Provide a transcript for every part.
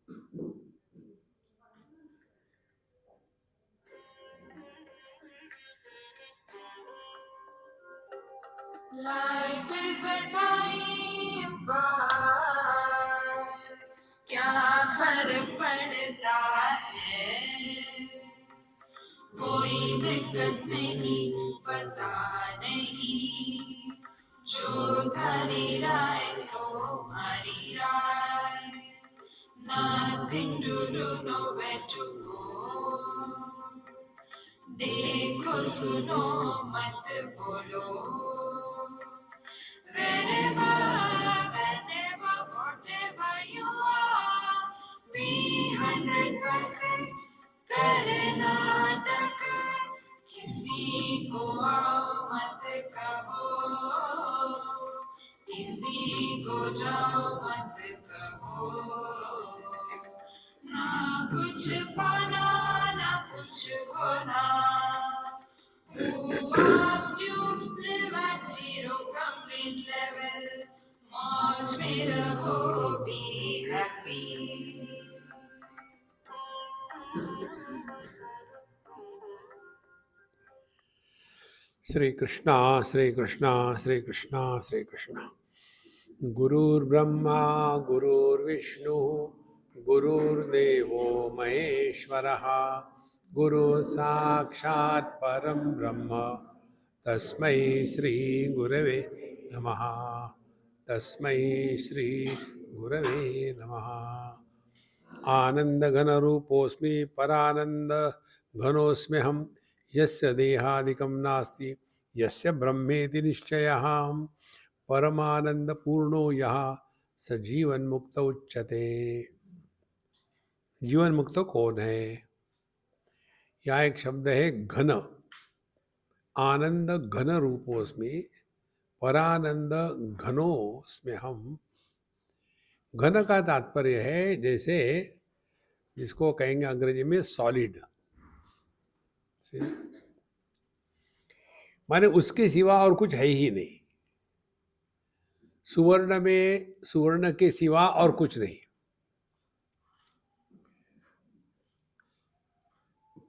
Life is a time pass, क्या फर्क पड़ता है, कोई दिक्कत नहीं, पता नहीं, जो धारी राय सो हमारी राय, nothing to do, nowhere to go, देखो सुनो मत बोलो, wherever, whatever you are, be 100% Karnataka, किसी को आओ मत कहो, किसी को जाओ मत कहो, ना कुछ पाना ना कुछ खोना, who asked you live at zero complete level, मौज में रहो, be happy. श्री कृष्णा श्री कृष्णा श्री कृष्णा श्री कृष्णा। गुरुर्ब्रह्मा गुरुर्विष्णु गुरुर्देवो महेश्वरः, गुरु साक्षात् परं ब्रह्म तस्मै श्री गुरवे नमः, तस्मै श्री गुरवे नमः। आनंद घन रूपोस्मि परानंद घनोस्म्यहम्, यस्य देहादिकं नास्ति यस्य ब्रह्मेति निश्चयः, परमानंद पूर्णो यः स जीवन मुक्त उच्यते। जीवन मुक्त कौन है? यहाँ एक शब्द है घन, आनंद घन रूपोस्मि परानंद घनोस्म्यहम्। घन का तात्पर्य है जैसे जिसको कहेंगे अंग्रेजी में सॉलिड, माने उसके सिवा और कुछ है ही नहीं। सुवर्ण में सुवर्ण के सिवा और कुछ नहीं।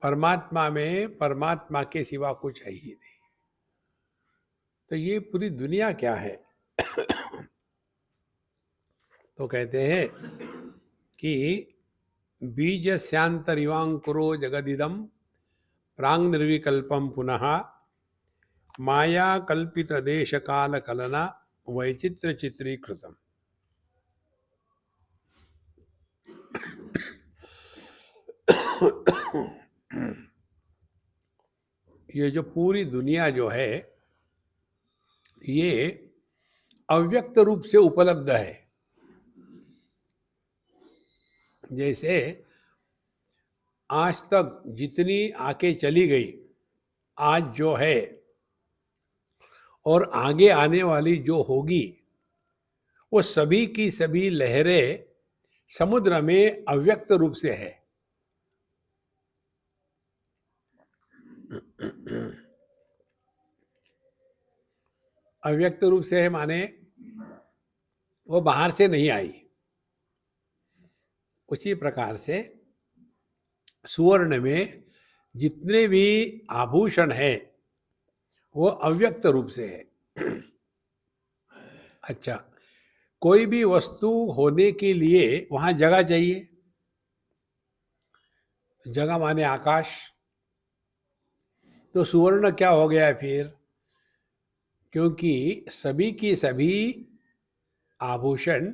परमात्मा में परमात्मा के सिवा कुछ है ही नहीं। तो ये पूरी दुनिया क्या है? तो कहते हैं कि बीज स्यांतरिवांकुरो जगदिदम प्रांग निर्विकल्पम पुनः, माया कल्पित देश काल कलना वैचित्र चित्रीकृतम। ये जो पूरी दुनिया जो है ये अव्यक्त रूप से उपलब्ध है। जैसे आज तक जितनी आके चली गई, आज जो है और आगे आने वाली जो होगी, वो सभी की सभी लहरें समुद्र में अव्यक्त रूप से है। अव्यक्त रूप से है माने वो बाहर से नहीं आई। उसी प्रकार से सुवर्ण में जितने भी आभूषण हैं वो अव्यक्त रूप से है। अच्छा, कोई भी वस्तु होने के लिए वहां जगह चाहिए। जगह माने आकाश। तो सुवर्ण क्या हो गया फिर? क्योंकि सभी की सभी आभूषण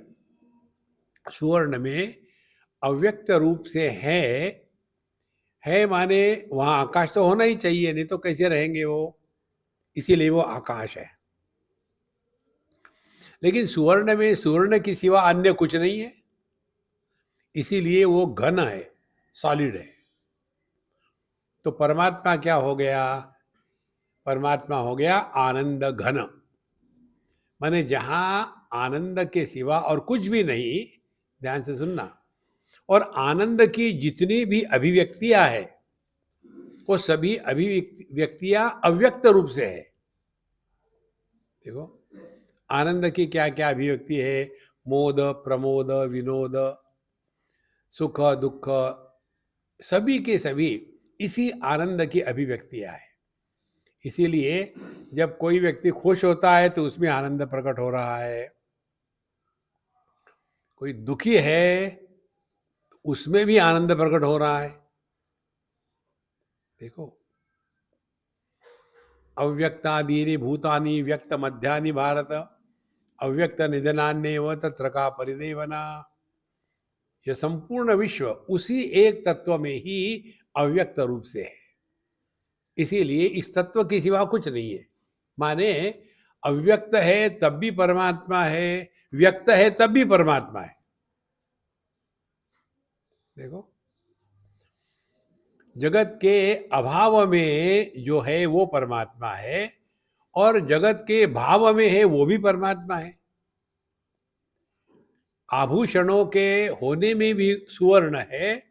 सुवर्ण में अव्यक्त रूप से है माने वहां आकाश तो होना ही चाहिए, नहीं तो कैसे रहेंगे वो? इसीलिए वो आकाश है। लेकिन सुवर्ण में सुवर्ण के सिवा अन्य कुछ नहीं है, इसीलिए वो घन है, सॉलिड है। तो परमात्मा क्या हो गया? परमात्मा हो गया आनंद घन, माने जहां आनंद के सिवा और कुछ भी नहीं। ध्यान से सुनना। और आनंद की जितनी भी अभिव्यक्तियां है वो सभी अभिव्यक्तियां अव्यक्त रूप से है। देखो, आनंद की क्या क्या अभिव्यक्ति है? मोद, प्रमोद, विनोद। सुख दुख सभी के सभी इसी आनंद की अभिव्यक्तियां हैं। इसीलिए जब कोई व्यक्ति खुश होता है तो उसमें आनंद प्रकट हो रहा है, कोई दुखी है तो उसमें भी आनंद प्रकट हो रहा है। देखो, अव्यक्तादीनि भूतानि व्यक्त मध्यानि भारत अव्यक्त निधनान्येव तत्र का परिदेवना। यह संपूर्ण विश्व उसी एक तत्व में ही अव्यक्त रूप से है। इसीलिए इस तत्व के सिवा कुछ नहीं है। माने अव्यक्त है तब भी परमात्मा है, व्यक्त है तब भी परमात्मा है। देखो, जगत के अभाव में जो है वो परमात्मा है और जगत के भाव में है वो भी परमात्मा है। आभूषणों के होने में भी सुवर्ण है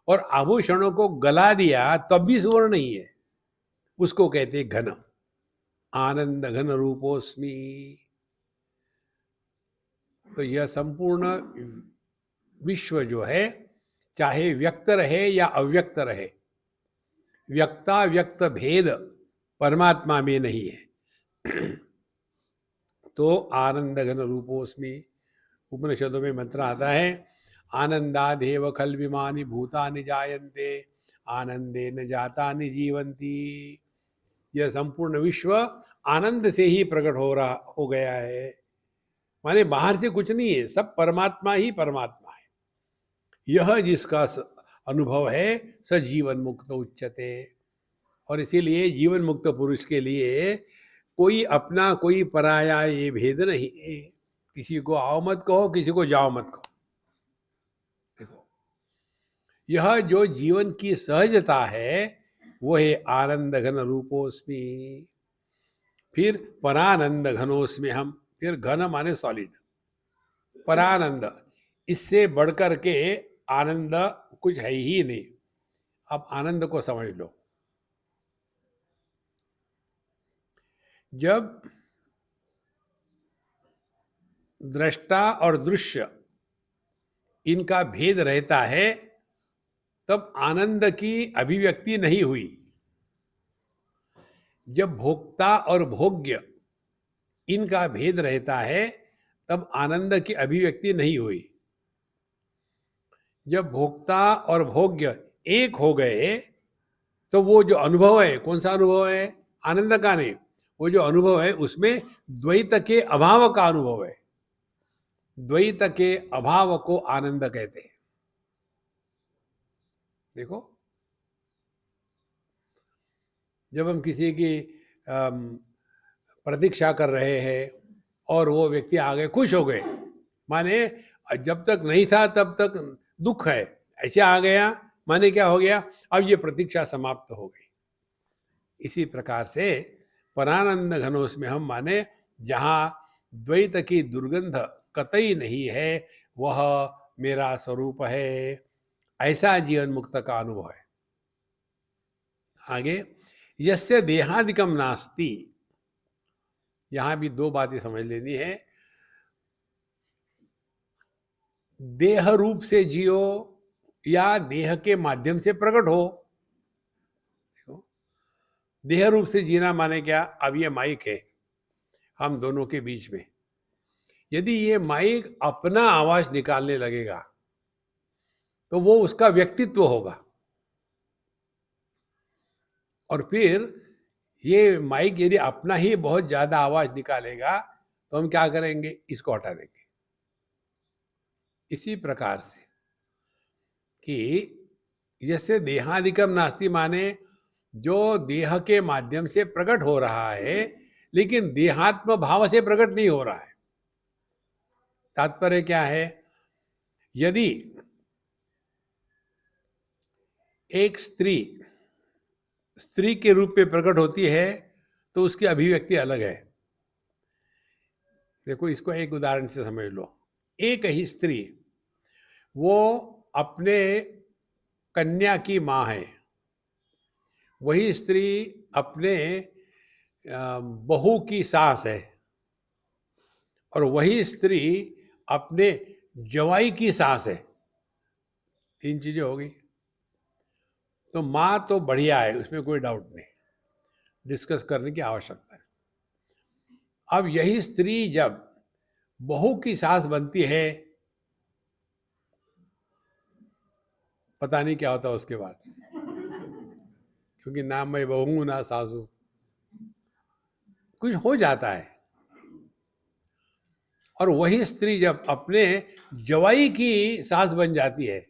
और आभूषणों को गला दिया तब भी सुवर्ण ही है। उसको कहते हैं घन, आनंद घन रूपोस्मि। तो यह संपूर्ण विश्व जो है, चाहे व्यक्त रहे या अव्यक्त रहे, व्यक्ता व्यक्त भेद परमात्मा में नहीं है। तो आनंद घन रूपोस्मि। उपनिषदों में मंत्र आता है, आनंदादेव खल्विमानि भूतानि जायन्ते आनंदेन जातानि जीवन्ति। यह संपूर्ण विश्व आनंद से ही प्रकट हो गया है। माने बाहर से कुछ नहीं है, सब परमात्मा ही परमात्मा है। यह जिसका अनुभव है स जीवन मुक्त उच्यते। और इसीलिए जीवन मुक्त पुरुष के लिए कोई अपना कोई पराया ये भेद नहीं है। किसी को आओ मत कहो, किसी को जाओ मत कहो। देखो, यह जो जीवन की सहजता है वो है आनंद घन रूपोस्मि। फिर परानंद घनोस्मि हम। फिर घन माने सॉलिड, परानंद, इससे बढ़कर के आनंद कुछ है ही नहीं। अब आनंद को समझ लो। जब दृष्टा और दृश्य इनका भेद रहता है तब आनंद की अभिव्यक्ति नहीं हुई। जब भोक्ता और भोग्य इनका भेद रहता है तब आनंद की अभिव्यक्ति नहीं हुई। जब भोक्ता और भोग्य एक हो गए तो वो जो अनुभव है, कौन सा अनुभव है? आनंद का नहीं। वो जो अनुभव है उसमें द्वैत के अभाव का अनुभव है। द्वैत के अभाव को आनंद कहते हैं। देखो, जब हम किसी की प्रतीक्षा कर रहे हैं और वो व्यक्ति आ गए, खुश हो गए, माने जब तक नहीं था तब तक दुख है, ऐसे आ गया माने क्या हो गया? अब ये प्रतीक्षा समाप्त हो गई। इसी प्रकार से परानंद घनोस में हम माने जहाँ द्वैत की दुर्गंध कतई नहीं है, वह मेरा स्वरूप है, ऐसा जीवन मुक्त का अनुभव है। आगे, यस्य देहादिकम नास्ति। यहां भी दो बातें समझ लेनी है। देह रूप से जियो या देह के माध्यम से प्रकट हो। देखो, देह रूप से जीना माने क्या? अब ये माइक है हम दोनों के बीच में, यदि ये माइक अपना आवाज निकालने लगेगा तो वो उसका व्यक्तित्व होगा। और फिर ये माइक यदि अपना ही बहुत ज्यादा आवाज निकालेगा तो हम क्या करेंगे? इसको हटा देंगे। इसी प्रकार से कि जैसे देहादिकम नास्ति माने जो देह के माध्यम से प्रकट हो रहा है लेकिन देहात्म भाव से प्रकट नहीं हो रहा है। तात्पर्य क्या है? यदि एक स्त्री स्त्री के रूप में प्रकट होती है तो उसकी अभिव्यक्ति अलग है। देखो, इसको एक उदाहरण से समझ लो। एक ही स्त्री वो अपने कन्या की माँ है, वही स्त्री अपने बहू की सास है, और वही स्त्री अपने जवाई की सास है। 3 चीजें हो गई। तो माँ तो बढ़िया है, उसमें कोई डाउट नहीं, डिस्कस करने की आवश्यकता है। अब यही स्त्री जब बहू की सास बनती है, पता नहीं क्या होता उसके बाद, क्योंकि ना मैं बहू हूं ना सासू, कुछ हो जाता है। और वही स्त्री जब अपने जवाई की सास बन जाती है,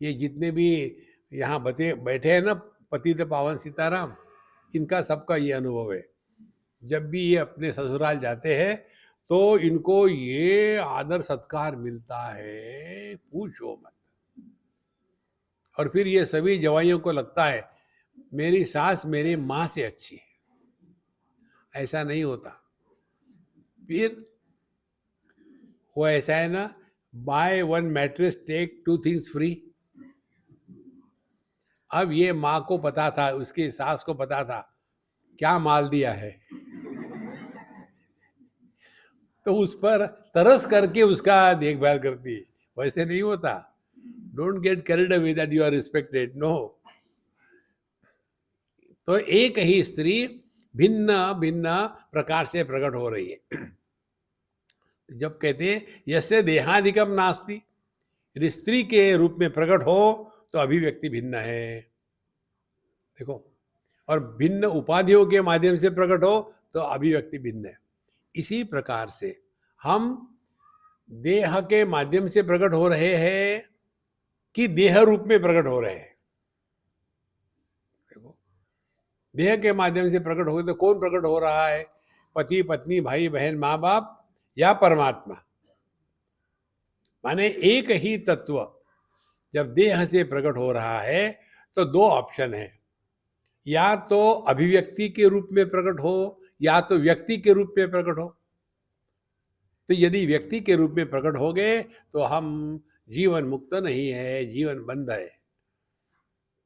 ये जितने भी यहाँ बैठे हैं ना पतित पावन सीताराम, इनका सबका ये अनुभव है। जब भी ये अपने ससुराल जाते हैं तो इनको ये आदर सत्कार मिलता है, पूछो मत। और फिर ये सभी जवाइयों को लगता है मेरी सास मेरी माँ से अच्छी है। ऐसा नहीं होता। फिर वो ऐसा है ना, buy one mattress take 2 things free. अब ये माँ को पता था, उसकी सास को पता था क्या माल दिया है, तो उस पर तरस करके उसका देखभाल करती है। वैसे नहीं होता। Don't get carried away that you are respected, no. तो एक ही स्त्री भिन्न भिन्न प्रकार से प्रकट हो रही है। जब कहते हैं यस्य देहाधिकम नास्ति, यदि स्त्री के रूप में प्रकट हो तो अभिव्यक्ति भिन्न है। देखो, और भिन्न उपाधियों के माध्यम से प्रकट हो तो अभिव्यक्ति भिन्न है। इसी प्रकार से हम देह के माध्यम से प्रकट हो रहे हैं कि देह रूप में प्रकट हो रहे हैं। देखो, देह के माध्यम से प्रकट हो तो कौन प्रकट हो रहा है? पति पत्नी भाई बहन माँ बाप या परमात्मा। माने एक ही तत्व जब देह से प्रकट हो रहा है तो 2 ऑप्शन है, या तो अभिव्यक्ति के रूप में प्रकट हो या तो व्यक्ति के रूप में प्रकट हो। तो यदि व्यक्ति के रूप में प्रकट हो गए तो हम जीवन मुक्त नहीं है, जीवन बंध है।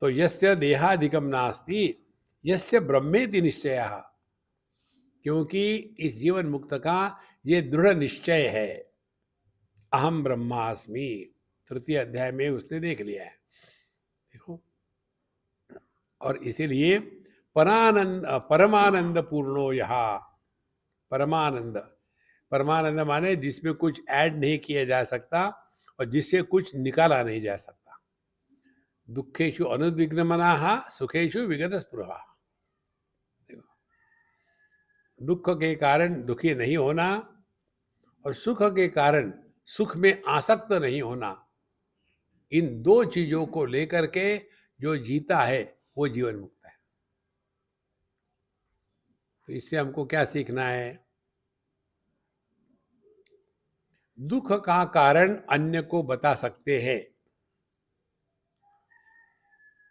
तो यस्य देहाधिकम नास्ति यस्य ब्रह्मेति निश्चयः, क्योंकि इस जीवन मुक्त का ये दृढ़ निश्चय है, अहम ब्रह्मास्मि। 3 अध्याय में उसने देख लिया है। देखो, और इसीलिए परमानंद पूर्णो यहाँ। परमानंद, परमानंद माने जिसमें कुछ ऐड नहीं किया जा सकता और जिससे कुछ निकाला नहीं जा सकता। दुखेषु अनुद्विग्न मनाः सुखेषु विगत स्पृहा। दुख के कारण दुखी नहीं होना और सुख के कारण सुख में आसक्त नहीं होना, इन 2 चीजों को लेकर के जो जीता है वो जीवन मुक्त है। तो इससे हमको क्या सीखना है? दुख का कारण अन्य को बता सकते हैं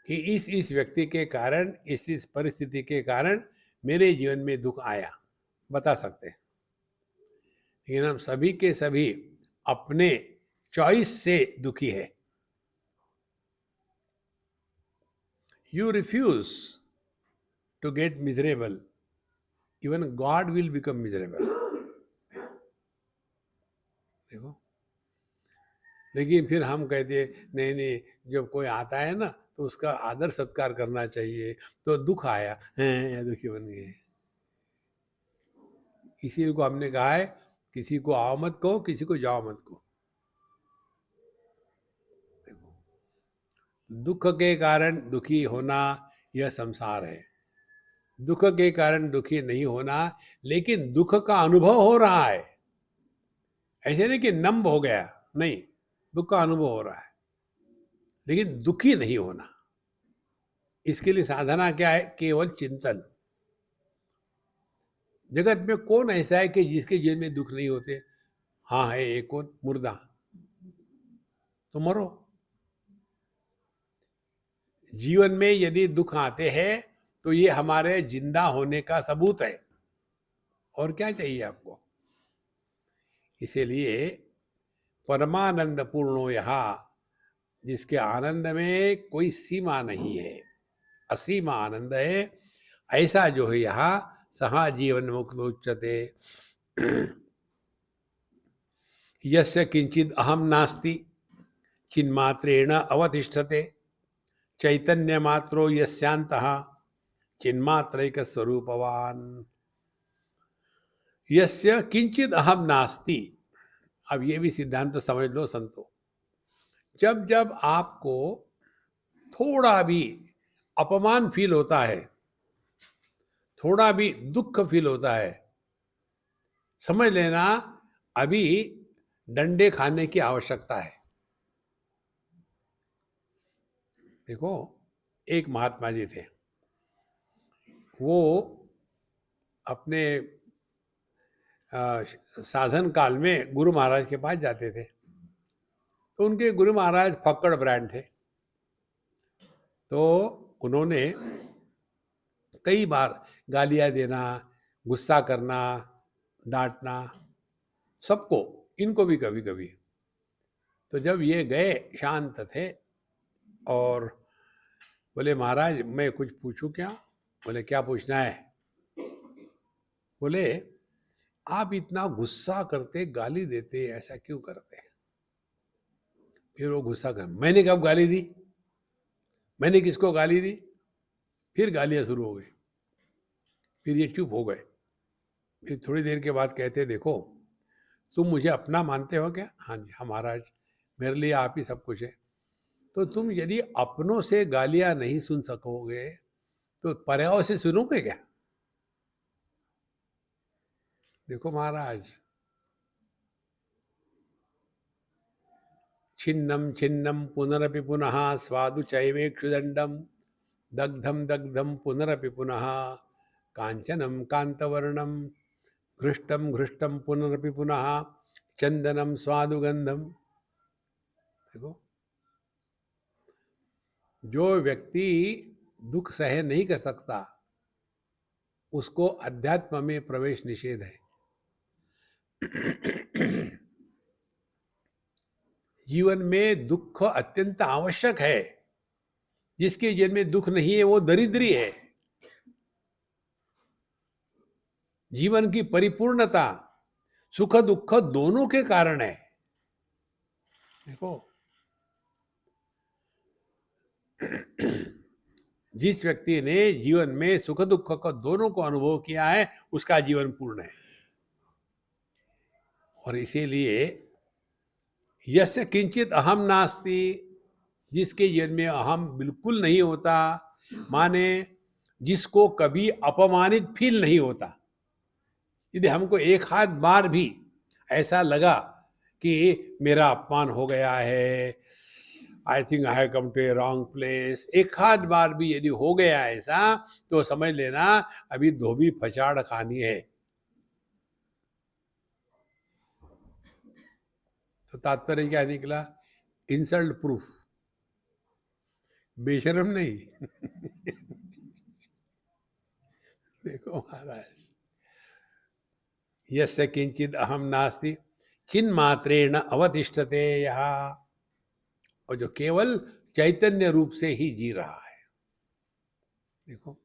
कि इस व्यक्ति के कारण, इस परिस्थिति के कारण मेरे जीवन में दुख आया, बता सकते हैं। लेकिन हम सभी के सभी अपने चॉइस से दुखी है। You refuse to get miserable, even God will become miserable. देखो, लेकिन फिर हम कहते नहीं नहीं, जब कोई आता है ना तो उसका आदर सत्कार करना चाहिए, तो दुख आया हैं दुखी बन गए। इसी को हमने कहा है किसी को आओ मत कहो, किसी को जाओ मत कहो। देखो, दुख के कारण दुखी होना यह संसार है। दुख के कारण दुखी नहीं होना, लेकिन दुख का अनुभव हो रहा है। ऐसे नहीं कि नम्ब हो गया, नहीं, दुख का अनुभव हो रहा है, लेकिन दुखी नहीं होना। इसके लिए साधना क्या है? केवल चिंतन। जगत में कौन ऐसा है कि जिसके जीवन में दुख नहीं होते? हाँ है एक, कौन? मुर्दा। तो मरो। जीवन में यदि दुख आते हैं तो ये हमारे जिंदा होने का सबूत है, और क्या चाहिए आपको? इसीलिए परमानंद पूर्णो यहाँ, जिसके आनंद में कोई सीमा नहीं है, असीम आनंद है, ऐसा जो है यहाँ सहा जीवन मुक्त उच्यते। यस्य किंचित अहम नास्ति, चिन्मात्रेण अवतिष्ठते चैतन्य मात्रो यस्यान्तः चिन्मात्रैक स्वरूपवान यस्य किंचित अहम नास्ति। अब ये भी सिद्धांत तो समझ लो संतो, जब जब आपको थोड़ा भी अपमान फील होता है, थोड़ा भी दुख फील होता है, समझ लेना अभी डंडे खाने की आवश्यकता है। देखो, एक महात्मा जी थे, वो अपने साधन काल में गुरु महाराज के पास जाते थे। तो उनके गुरु महाराज फक्कड़ ब्रांड थे। तो उन्होंने कई बार गालियां देना, गुस्सा करना, डांटना, सबको, इनको भी कभी कभी। तो जब ये गए, शांत थे और बोले महाराज मैं कुछ पूछूं क्या? बोले क्या पूछना है? बोले आप इतना गुस्सा करते, गाली देते, ऐसा क्यों करते? फिर वो गुस्सा कर, मैंने कब गाली दी? मैंने किसको गाली दी? फिर गालियां शुरू हो गई। फिर ये चुप हो गए। फिर थोड़ी देर के बाद कहते देखो, तुम मुझे अपना मानते हो क्या? हाँ जी, हाँ महाराज, मेरे लिए आप ही सब कुछ है। तो तुम यदि अपनों से गालियां नहीं सुन सकोगे तो पर्यायों से सुनोगे क्या? देखो महाराज, छिन्नम छिन्नम पुनरपि पुनः स्वादु चैवेक्षुदंडम दग्धम दग्धम पुनरपि पुनः कांचनम कांतवर्णम घृष्टम घृष्टम पुनरपि पुनः चंदनम स्वादुगंधम। देखो, जो व्यक्ति दुख सह नहीं कर सकता उसको अध्यात्म में प्रवेश निषेध है। जीवन में दुख अत्यंत आवश्यक है। जिसके जीवन में दुख नहीं है वो दरिद्री है। जीवन की परिपूर्णता सुख दुख दोनों के कारण है। देखो, जिस व्यक्ति ने जीवन में सुख दुख को दोनों को अनुभव किया है उसका जीवन पूर्ण है। और इसीलिए यस्य किंचित अहम नास्ति, जिसके जीवन में अहम बिल्कुल नहीं होता, माने जिसको कभी अपमानित फील नहीं होता। यदि हमको एक हाथ बार भी ऐसा लगा कि मेरा अपमान हो गया है, I think I have come to a wrong place, एक हाथ बार भी यदि हो गया ऐसा, तो समझ लेना अभी धोबी फचाड़ खानी है। तो तात्पर्य क्या निकला? इंसल्ट प्रूफ, बेशरम नहीं। देखो महाराज, यस्य किंचित अहम नास्ति चिन्मात्रेण अवतिष्ठते यहाँ, और जो केवल चैतन्य रूप से ही जी रहा है। देखो,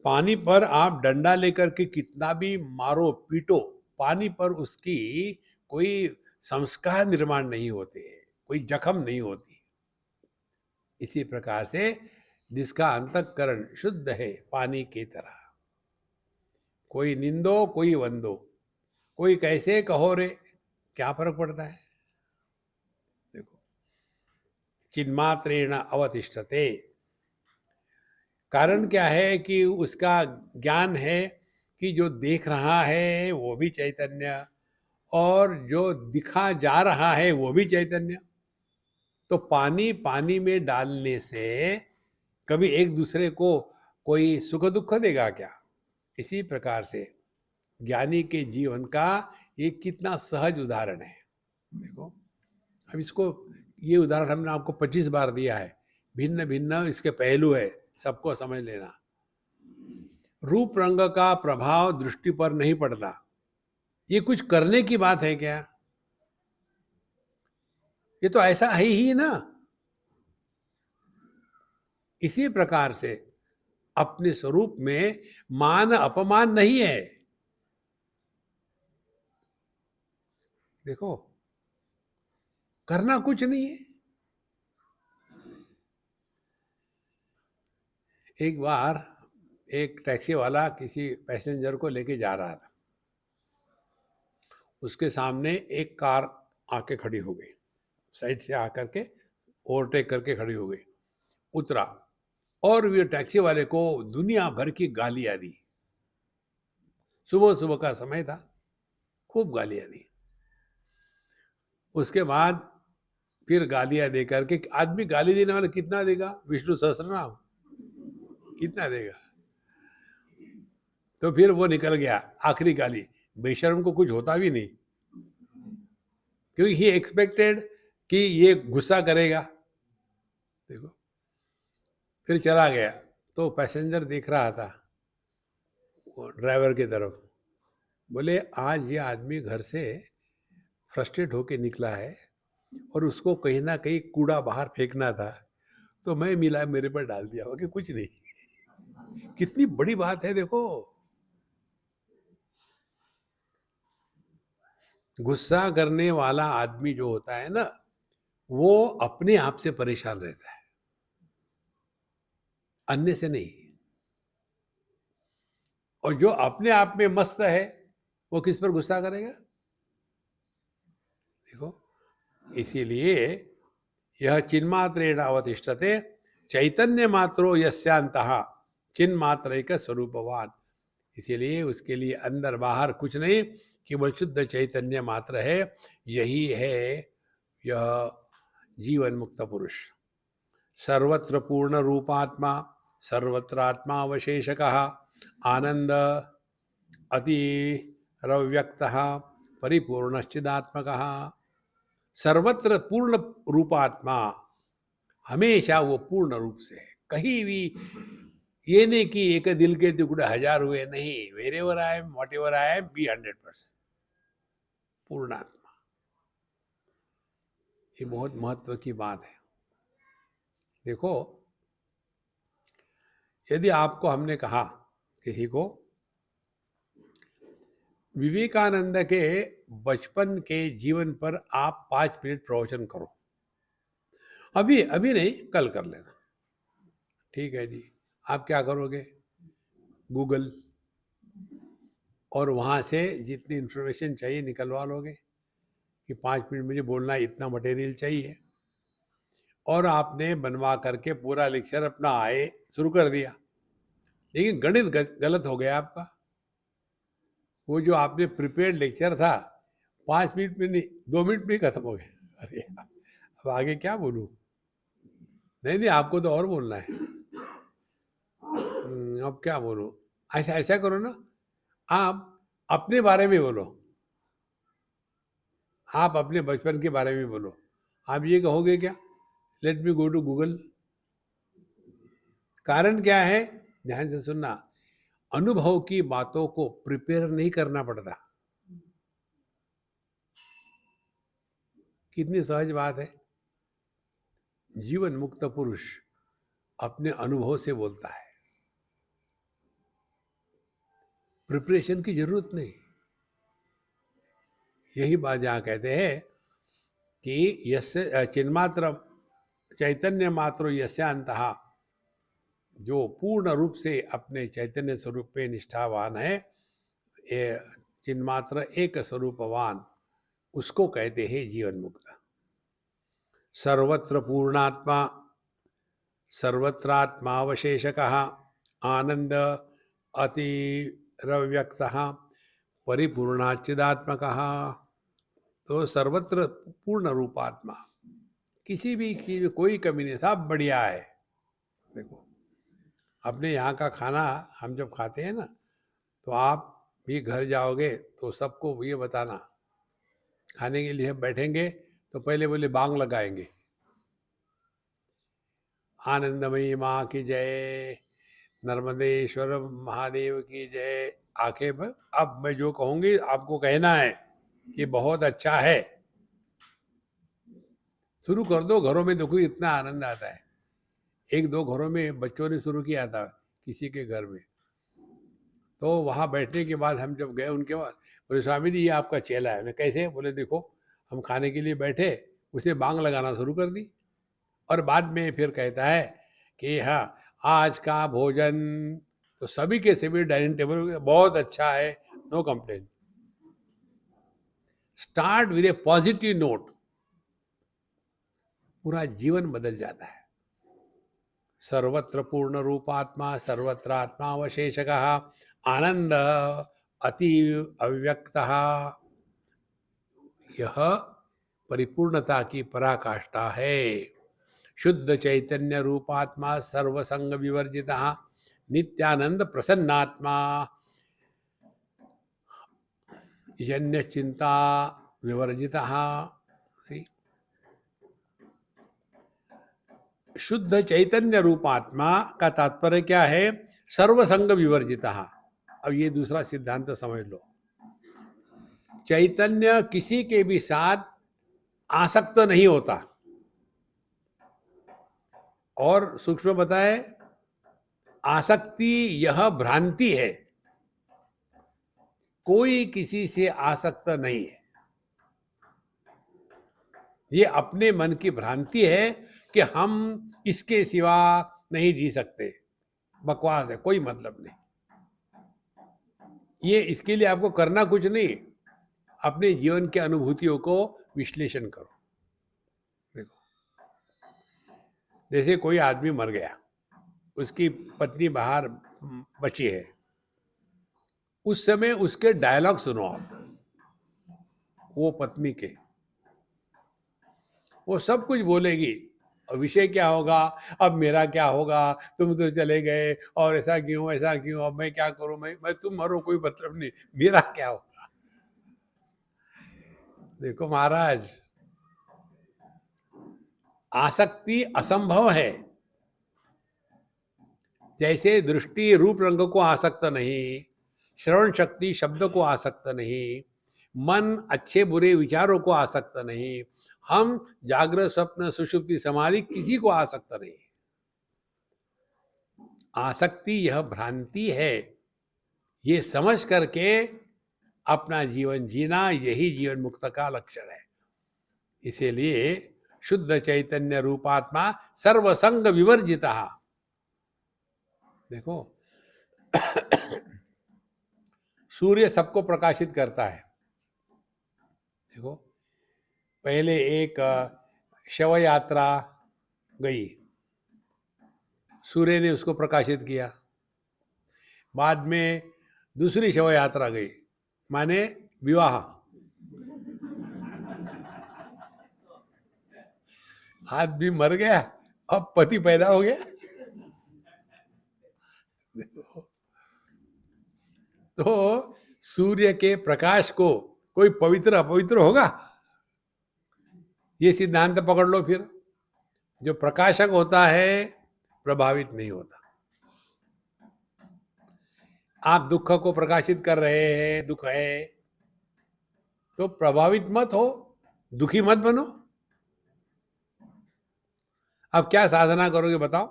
पानी पर आप डंडा लेकर के कितना भी मारो पीटो, पानी पर उसकी कोई संस्कार निर्माण नहीं होते, कोई जख्म नहीं होती। इसी प्रकार से जिसका अंतःकरण शुद्ध है पानी की तरह, कोई निंदो कोई वंदो, कोई कैसे कहो रे, क्या फर्क पड़ता है? देखो, चिन्मात्रेण अवतिष्ठते, कारण क्या है कि उसका ज्ञान है कि जो देख रहा है वो भी चैतन्य और जो दिखा जा रहा है वो भी चैतन्य। तो पानी पानी में डालने से कभी एक दूसरे को कोई सुख दुख देगा क्या? इसी प्रकार से ज्ञानी के जीवन का ये कितना सहज उदाहरण है। देखो, अब इसको, ये उदाहरण हमने आपको 25 बार दिया है, भिन्न भिन्न इसके पहलू है, सबको समझ लेना। रूप रंग का प्रभाव दृष्टि पर नहीं पड़ता, ये कुछ करने की बात है क्या? ये तो ऐसा है ही ना। इसी प्रकार से अपने स्वरूप में मान अपमान नहीं है। देखो, करना कुछ नहीं है। एक बार एक टैक्सी वाला किसी पैसेंजर को लेके जा रहा था। उसके सामने एक कार आके खड़ी हो गई, साइड से आकर के ओवरटेक करके खड़ी हो गई। उतरा और ये टैक्सी वाले को दुनिया भर की गालियां दी। सुबह सुबह का समय था, खूब गालियां दी। उसके बाद फिर गालियां दे करके, आदमी गाली देने वाला कितना देगा, विष्णु सहस्त्रनाम कितना देगा। तो फिर वो निकल गया, आखिरी गाली। बेशर्म को कुछ होता भी नहीं, क्योंकि ही एक्सपेक्टेड कि ये गुस्सा करेगा। देखो, फिर चला गया। तो पैसेंजर देख रहा था वो ड्राइवर की तरफ। बोले आज ये आदमी घर से फ्रस्ट्रेट होके निकला है और उसको कहीं ना कहीं कूड़ा बाहर फेंकना था, तो मैं मिला मेरे पर डाल दिया। कि कुछ नहीं, कितनी बड़ी बात है। देखो, गुस्सा करने वाला आदमी जो होता है ना, वो अपने आप से परेशान रहता है, अन्य से नहीं। और जो अपने आप में मस्त है, वो किस पर गुस्सा करेगा। देखो, इसीलिए यह चिन्मात्रेण अवतिष्ठते चैतन्य मात्रो यस्यांतः चिन्मात्रैक स्वरूपवान। इसीलिए उसके लिए अंदर बाहर कुछ नहीं, केवल शुद्ध चैतन्य मात्र है। यही है यह जीवन मुक्त पुरुष। सर्वत्र पूर्ण रूपात्मा, सर्वत्रात्मा अवशेषकः, आनंद अति रव्यक्तः, परिपूर्णश्चिदात्मकः। सर्वत्र पूर्ण रूपात्मा, हमेशा वो पूर्ण रूप से है। कहीं भी ये नहीं कि एक दिल के टुकड़े हजार हुए, नहीं। Wherever I am, whatever I am, be 100% पूर्णात्मा। ये बहुत महत्व की बात है। देखो, यदि आपको हमने कहा किसी को विवेकानंद के बचपन के जीवन पर आप 5 मिनट प्रवचन करो, अभी अभी नहीं, कल कर लेना, ठीक है जी। आप क्या करोगे, गूगल, और वहाँ से जितनी इन्फॉर्मेशन चाहिए निकलवा लोगे कि 5 मिनट मुझे बोलना है, इतना मटेरियल चाहिए। और आपने बनवा करके पूरा लेक्चर अपना आए शुरू कर दिया, लेकिन गणित गलत हो गया आपका। वो जो आपने प्रिपेयर्ड लेक्चर था 5 मिनट में नहीं, 2 मिनट में ही खत्म हो गया। अरे यार, अब आगे क्या बोलूं। नहीं नहीं, आपको तो और बोलना है। अब क्या बोलूं। ऐसा ऐसा करो ना, आप अपने बारे में बोलो, आप अपने बचपन के बारे में बोलो। आप ये कहोगे क्या, let me go to Google. कारण क्या है, ध्यान से सुनना। अनुभव की बातों को प्रिपेयर नहीं करना पड़ता। कितनी सहज बात है। जीवन मुक्त पुरुष अपने अनुभव से बोलता है, प्रिपरेशन की जरूरत नहीं। यही बात जहां कहते हैं कि यस्य चिन्मात्र चैतन्य मात्र यस्यांतः, जो पूर्ण रूप से अपने चैतन्य स्वरूप पे निष्ठावान है, ये चिन्मात्र एक स्वरूपवान, उसको कहते हैं जीवन मुक्त। सर्वत्र पूर्णात्मा, सर्वत्रात्मावशेषकः, आनंद अतिरव्यक्तः, परिपूर्णाच्चिदात्मकः। तो सर्वत्र पूर्ण रूपात्मा, किसी भी चीज में कोई कमी नहीं, सब बढ़िया है। देखो, अपने यहाँ का खाना हम जब खाते हैं ना, तो आप भी घर जाओगे तो सबको ये बताना, खाने के लिए बैठेंगे तो पहले बोले बांग लगाएंगे, आनंदमयी माँ की जय, नर्मदेश्वर महादेव की जय। आंखें पर अब मैं जो कहूंगी आपको कहना है कि बहुत अच्छा है। शुरू कर दो घरों में, देखो इतना आनंद आता है। 1-2 घरों में बच्चों ने शुरू किया था किसी के घर में, तो वहाँ बैठने के बाद हम जब गए उनके बाद, बोले स्वामी जी ये आपका चेला है। मैं कैसे, बोले देखो हम खाने के लिए बैठे, उसे बांग लगाना शुरू कर दी और बाद में फिर कहता है कि हाँ, आज का भोजन तो सभी के सभी डाइनिंग टेबल बहुत अच्छा है, no complain. Start with a positive note, पूरा जीवन बदल जाता है। सर्वत्र पूर्ण रूपात्मा सर्वत्र आत्मावशेषकः आनंद अति अव्यक्तः, यह परिपूर्णता की पराकाष्ठा है। शुद्ध चैतन्य रूपात्मा सर्वसंग विवर्जितः नित्यानंद प्रसन्नात्मा यन्य चिंता विवर्जितः। शुद्ध चैतन्य रूपात्मा का तात्पर्य क्या है? सर्वसंग विवर्जितः। अब ये दूसरा सिद्धांत समझ लो। चैतन्य किसी के भी साथ आसक्त नहीं होता, और सूक्ष्म बताए आसक्ति यह भ्रांति है, कोई किसी से आसक्त नहीं है। ये अपने मन की भ्रांति है कि हम इसके सिवा नहीं जी सकते। बकवास है, कोई मतलब नहीं। ये इसके लिए आपको करना कुछ नहीं, अपने जीवन के अनुभूतियों को विश्लेषण करो। देखो, जैसे कोई आदमी मर गया, उसकी पत्नी बाहर बची है, उस समय उसके डायलॉग सुनो आप, वो पत्नी के, वो सब कुछ बोलेगी। और विषय क्या होगा? अब मेरा क्या होगा, तुम तो चले गए और ऐसा क्यों ऐसा क्यों, अब मैं क्या करूं, मैं तुम मरो कोई मतलब नहीं, मेरा क्या होगा। देखो महाराज, आसक्ति असंभव है। जैसे दृष्टि रूप रंग को आसक्त नहीं, श्रवण शक्ति शब्द को आसक्त नहीं, मन अच्छे बुरे विचारों को आसक्त नहीं, हम जागृत स्वप्न सुषुप्ति समाधि किसी को आसक्त नहीं। आसक्ति यह भ्रांति है, ये समझ करके अपना जीवन जीना, यही जीवन मुक्त का लक्षण है। इसीलिए शुद्ध चैतन्य रूपात्मा सर्वसंग विवर्जिता। देखो, सूर्य सबको प्रकाशित करता है। देखो, पहले एक शव यात्रा गई, सूर्य ने उसको प्रकाशित किया। बाद में दूसरी शव यात्रा गई, माने विवाह। आदमी मर गया, अब पति पैदा हो गया। तो सूर्य के प्रकाश को कोई पवित्र अपवित्र होगा? ये सिद्धांत पकड़ लो। फिर जो प्रकाशक होता है प्रभावित नहीं होता। आप दुख को प्रकाशित कर रहे हैं, दुख है तो प्रभावित मत हो, दुखी मत बनो। अब क्या साधना करोगे बताओ?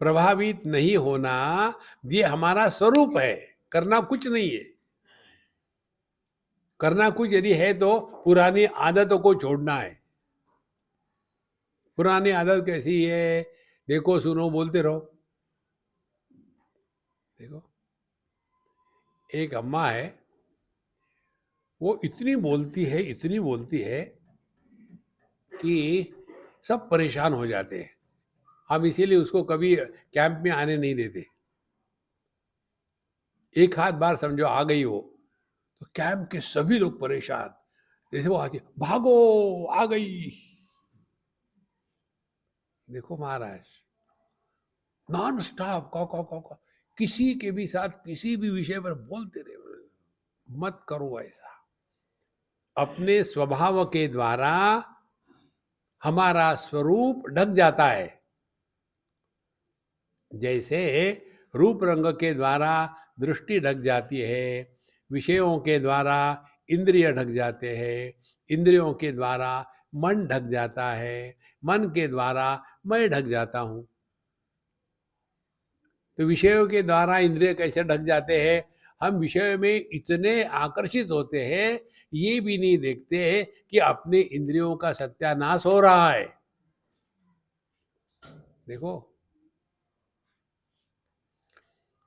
प्रभावित नहीं होना ये हमारा स्वरूप है, करना कुछ नहीं है। करना कुछ यदि है तो पुरानी आदतों को छोड़ना है। पुरानी आदत कैसी है? देखो सुनो बोलते रहो। देखो, एक अम्मा है, वो इतनी बोलती है कि सब परेशान हो जाते हैं। हम इसीलिए उसको कभी कैंप में आने नहीं देते। एक आध बार समझो आ गई हो तो कैंप के सभी लोग परेशान, जैसे वो आती, भागो आ गई। देखो महाराज, नॉन स्टॉप कौ किसी के भी साथ किसी भी विषय पर बोलते रहे, मत करो ऐसा। अपने स्वभाव के द्वारा हमारा स्वरूप ढक जाता है। जैसे रूप रंग के द्वारा दृष्टि ढक जाती है, विषयों के द्वारा इंद्रिय ढक जाते हैं, इंद्रियों के द्वारा मन ढक जाता है, मन के द्वारा मैं ढक जाता हूं। तो विषयों के द्वारा इंद्रिय कैसे ढक जाते हैं? हम विषय में इतने आकर्षित होते हैं, ये भी नहीं देखते कि अपने इंद्रियों का सत्यानाश हो रहा है। देखो,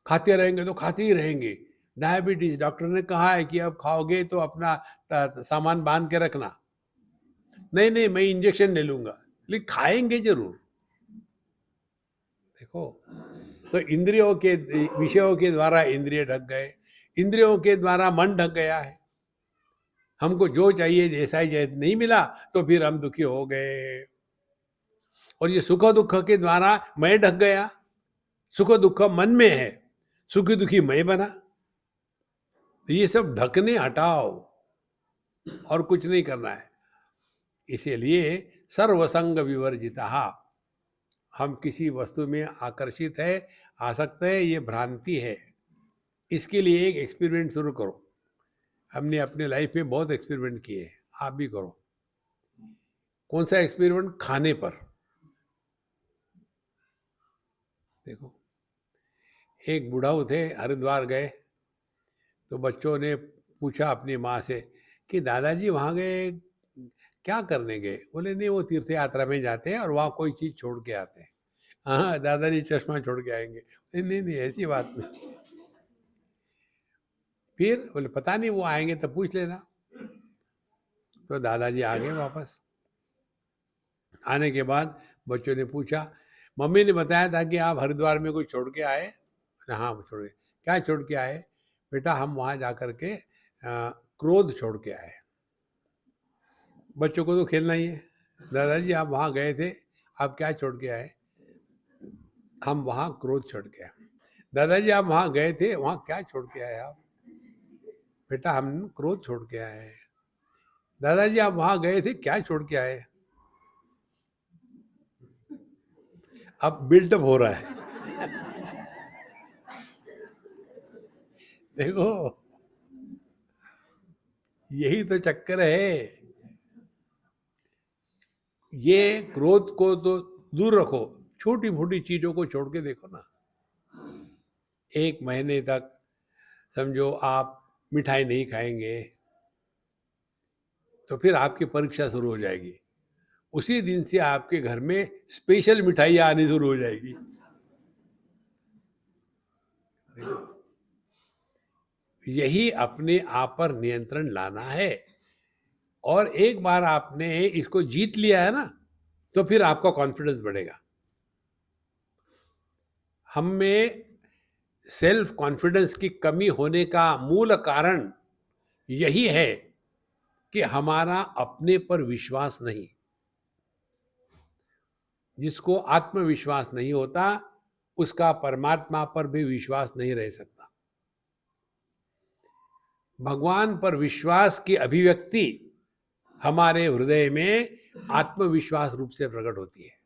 खाते रहेंगे तो खाते ही रहेंगे। डायबिटीज, डॉक्टर ने कहा है कि अब खाओगे तो अपना सामान बांध के रखना। नहीं नहीं, मैं इंजेक्शन ले लूंगा, लेकिन खाएंगे जरूर। देखो, तो इंद्रियों के विषयों के द्वारा इंद्रिय ढक गए, इंद्रियों के द्वारा मन ढक गया है। हमको जो चाहिए जैसा ही जैसे नहीं मिला तो फिर हम दुखी हो गए। और ये सुख दुख के द्वारा मैं ढक गया, सुख दुख मन में है, सुखी दुखी मैं बना। तो ये सब ढकने हटाओ, और कुछ नहीं करना है। इसीलिए सर्वसंग विवर्जिता, हम किसी वस्तु में आकर्षित है, आसक्त है, ये भ्रांति है। इसके लिए एक एक्सपेरिमेंट शुरू करो। हमने अपने लाइफ में बहुत एक्सपेरिमेंट किए, आप भी करो। कौन सा एक्सपेरिमेंट? खाने पर। देखो, एक बुढ़ाऊ थे, हरिद्वार गए, तो बच्चों ने पूछा अपनी माँ से कि दादाजी वहाँ गए, क्या करने गए? बोले नहीं, वो तीर्थ यात्रा में जाते हैं और वहाँ कोई चीज़ छोड़ के आते हैं। हाँ, दादाजी चश्मा छोड़ के आएंगे। नहीं नहीं नहीं, ऐसी बात नहीं। फिर बोले पता नहीं, वो आएंगे तो पूछ लेना। तो दादाजी आ गए वापस। आने के बाद बच्चों ने पूछा, मम्मी ने बताया था कि आप हरिद्वार में कुछ छोड़ के आए। हाँ, छोड़ के। क्या छोड़ के आए? बेटा, हम वहाँ जा कर के क्रोध छोड़ के आए। बच्चों को तो खेलना ही है। दादाजी आप वहाँ गए थे, आप क्या छोड़ के आए? हम वहाँ क्रोध छोड़ के आए। दादाजी आप वहाँ गए थे, वहाँ क्या छोड़ के आए आप? बेटा, हम क्रोध छोड़ के आए। दादाजी आप वहाँ गए थे, क्या छोड़ के आए? अब बिल्डअप हो रहा है। देखो, यही तो चक्कर है। ये क्रोध को तो दूर रखो, छोटी मोटी चीजों को छोड़ के देखो ना। एक महीने तक समझो आप मिठाई नहीं खाएंगे, तो फिर आपकी परीक्षा शुरू हो जाएगी। उसी दिन से आपके घर में स्पेशल मिठाइयाँ आनी शुरू हो जाएगी। यही अपने आप पर नियंत्रण लाना है। और एक बार आपने इसको जीत लिया है ना, तो फिर आपका कॉन्फिडेंस बढ़ेगा। हम में सेल्फ कॉन्फिडेंस की कमी होने का मूल कारण यही है कि हमारा अपने पर विश्वास नहीं। जिसको आत्मविश्वास नहीं होता, उसका परमात्मा पर भी विश्वास नहीं रह सकता। भगवान पर विश्वास की अभिव्यक्ति हमारे हृदय में आत्मविश्वास रूप से प्रकट होती है।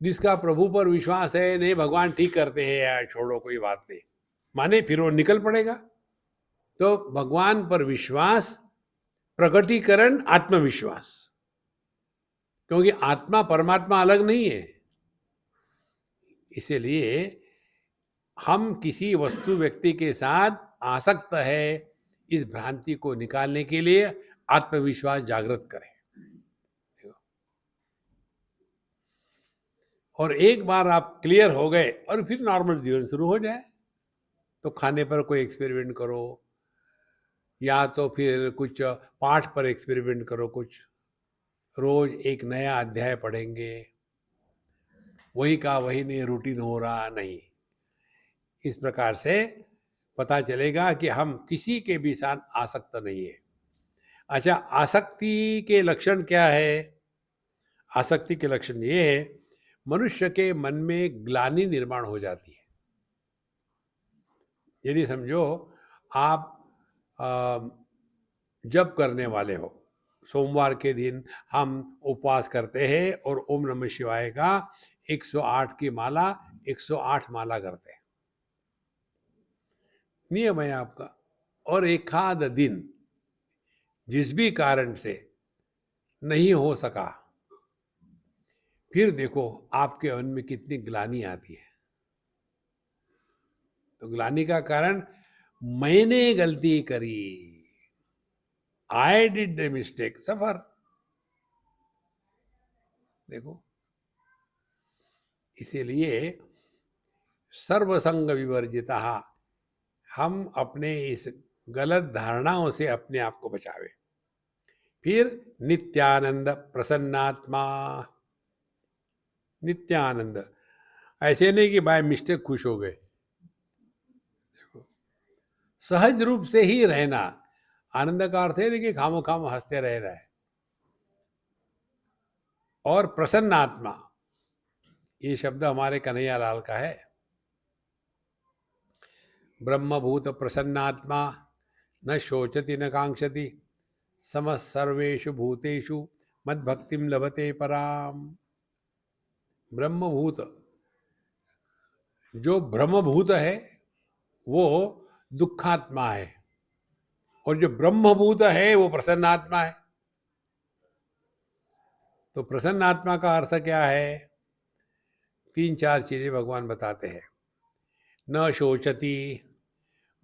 जिसका प्रभु पर विश्वास है, नहीं भगवान ठीक करते हैं यार, छोड़ो कोई बात नहीं, माने फिर वो निकल पड़ेगा। तो भगवान पर विश्वास, प्रकटीकरण आत्मविश्वास। क्योंकि आत्मा परमात्मा अलग नहीं है। इसीलिए हम किसी वस्तु व्यक्ति के साथ आसक्त है, इस भ्रांति को निकालने के लिए आत्मविश्वास जागृत करें। और एक बार आप क्लियर हो गए और फिर नॉर्मल जीवन शुरू हो जाए। तो खाने पर कोई एक्सपेरिमेंट करो, या तो फिर कुछ पाठ पर एक्सपेरिमेंट करो। कुछ रोज एक नया अध्याय पढ़ेंगे, वही का वही नहीं, रूटीन हो रहा नहीं। इस प्रकार से पता चलेगा कि हम किसी के भी साथ आसक्त नहीं है। अच्छा, आसक्ति के लक्षण क्या है? आसक्ति के लक्षण ये है, मनुष्य के मन में ग्लानि निर्माण हो जाती है। यदि समझो आप जप करने वाले हो, सोमवार के दिन हम उपवास करते हैं और ओम नमः शिवाय का 108 की माला, 108 माला करते हैं, नियम है आपका। और एक आध दिन जिस भी कारण से नहीं हो सका, फिर देखो आपके मन में कितनी ग्लानि आती है। तो ग्लानि का कारण मैंने गलती करी, आई डिड द मिस्टेक, सफर। देखो, इसीलिए सर्वसंग विवर्जिता, हम अपने इस गलत धारणाओं से अपने आप को बचावे। फिर नित्यानंद प्रसन्नात्मा, नित्यानंद, ऐसे नहीं कि बाय मिस्टेक खुश हो गए। सहज रूप से ही रहना, आनंद का अर्थ है नहीं कि खामो खाम हंसते रह रहा है। और प्रसन्नात्मा, ये शब्द हमारे कन्हैया लाल का है। ब्रह्मभूत प्रसन्नात्मा न शोचति न कांक्षति सम सर्वेषु भूतेषु मद्भक्तिम लभते पराम। ब्रह्मभूत, जो ब्रह्मभूत है वो दुखात्मा है, और जो ब्रह्मभूत है वो प्रसन्नात्मा है। तो प्रसन्नात्मा का अर्थ क्या है? 3-4 चीजें भगवान बताते हैं। न शोचति,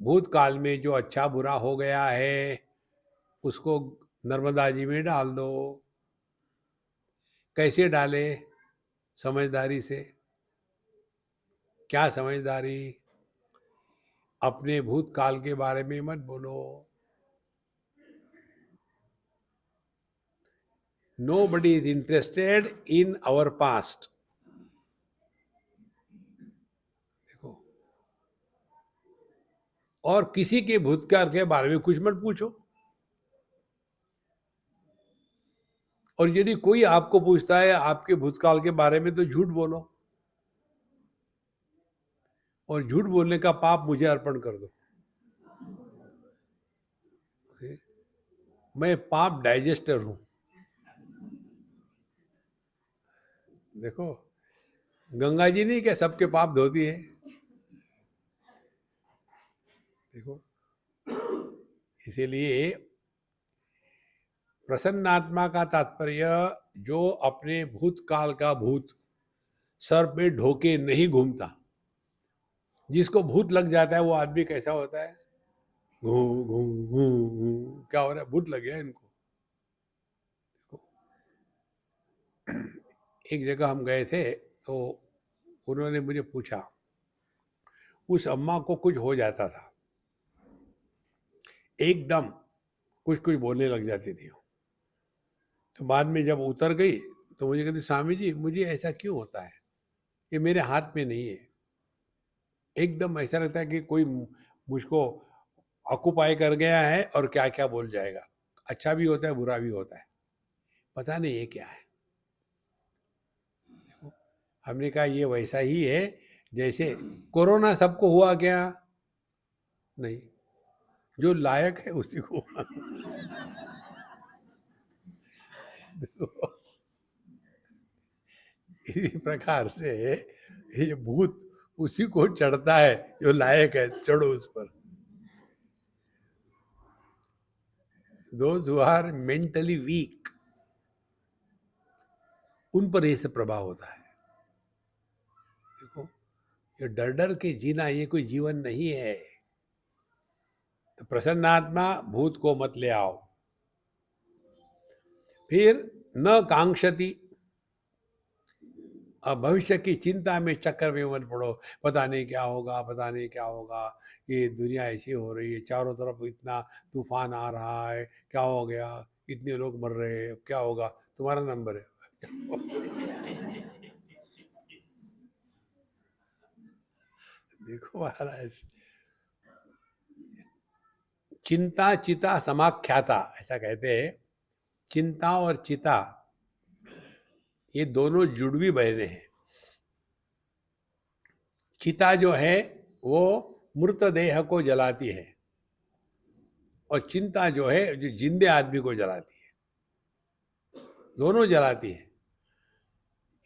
भूतकाल में जो अच्छा बुरा हो गया है उसको नर्मदा जी में डाल दो। कैसे डाले? समझदारी से। क्या समझदारी? अपने भूतकाल के बारे में मत बोलो। Nobody is interested in our past. देखो, और किसी के भूतकाल के बारे में कुछ मत पूछो। और यदि कोई आपको पूछता है आपके भूतकाल के बारे में तो झूठ बोलो, और झूठ बोलने का पाप मुझे अर्पण कर दो। मैं पाप डाइजेस्टर हूं। देखो, गंगा जी नहीं क्या सबके पाप धोती है? देखो, इसीलिए प्रसन्नात्मा का तात्पर्य जो अपने भूतकाल का भूत सर पे ढोके नहीं घूमता। जिसको भूत लग जाता है वो आदमी कैसा होता है? घू घू घू घू, क्या हो रहा है? भूत लग गया इनको। एक जगह हम गए थे तो उन्होंने मुझे पूछा, उस अम्मा को कुछ हो जाता था, एकदम कुछ कुछ बोलने लग जाती थी। तो बाद में जब उतर गई तो मुझे कहती, स्वामी जी मुझे ऐसा क्यों होता है? ये मेरे हाथ में नहीं है। एकदम ऐसा लगता है कि कोई मुझको ऑक्युपाई कर गया है और क्या क्या बोल जाएगा। अच्छा भी होता है, बुरा भी होता है, पता नहीं ये क्या है। हमने कहा ये वैसा ही है जैसे कोरोना सबको हुआ क्या? नहीं, जो लायक है उसी को हुआ। इसी प्रकार से ये भूत उसी को चढ़ता है जो लायक है, चढ़ो उस पर। Those who are mentally weak, उन पर ऐसे प्रभाव होता है। देखो, ये डर डर के जीना ये कोई जीवन नहीं है। तो प्रसन्नात्मा, भूत को मत ले आओ। फिर न कांक्षति, अब भविष्य की चिंता में चक्कर में मत पड़ो। पता नहीं क्या होगा, पता नहीं क्या होगा, ये दुनिया ऐसी हो रही है, चारों तरफ इतना तूफान आ रहा है, क्या हो गया, इतने लोग मर रहे हैं, क्या होगा? तुम्हारा नंबर है। देखो महाराज, चिंता चिता समाख्याता, ऐसा कहते हैं। चिंता और चिता ये दोनों जुड़वी बहने हैं। चिता जो है वो मृतदेह को जलाती है, और चिंता जो है जो जिंदे आदमी को जलाती है, दोनों जलाती है।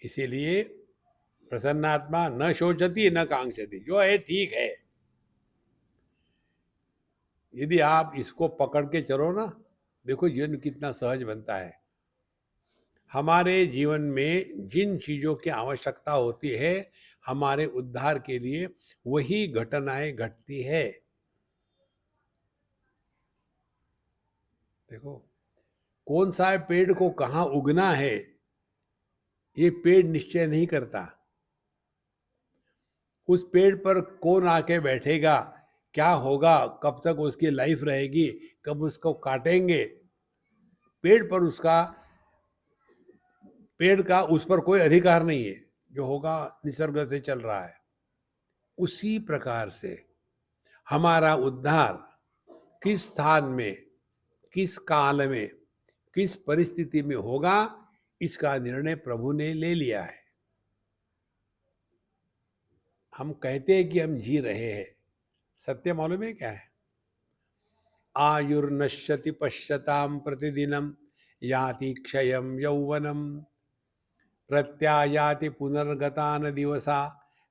इसीलिए प्रसन्नात्मा न शोचती न कांक्षती, जो है ठीक है। यदि आप इसको पकड़ के चलो ना, देखो जीवन कितना सहज बनता है। हमारे जीवन में जिन चीजों की आवश्यकता होती है हमारे उद्धार के लिए, वही घटनाएं घटती है। देखो, कौन सा पेड़ को कहाँ उगना है, ये पेड़ निश्चय नहीं करता। उस पेड़ पर कौन आके बैठेगा, क्या होगा, कब तक उसकी लाइफ रहेगी, कब उसको काटेंगे, पेड़ पर उसका, पेड़ का उस पर कोई अधिकार नहीं है। जो होगा निसर्ग से चल रहा है। उसी प्रकार से हमारा उद्धार किस स्थान में, किस काल में, किस परिस्थिति में होगा, इसका निर्णय प्रभु ने ले लिया है। हम कहते हैं कि हम जी रहे हैं, सत्य मालूम है क्या है? आयुर्नश्यति पश्यताम प्रतिदिनम याति क्षयम यौवनम प्रत्यायाति पुनर्गतान दिवसा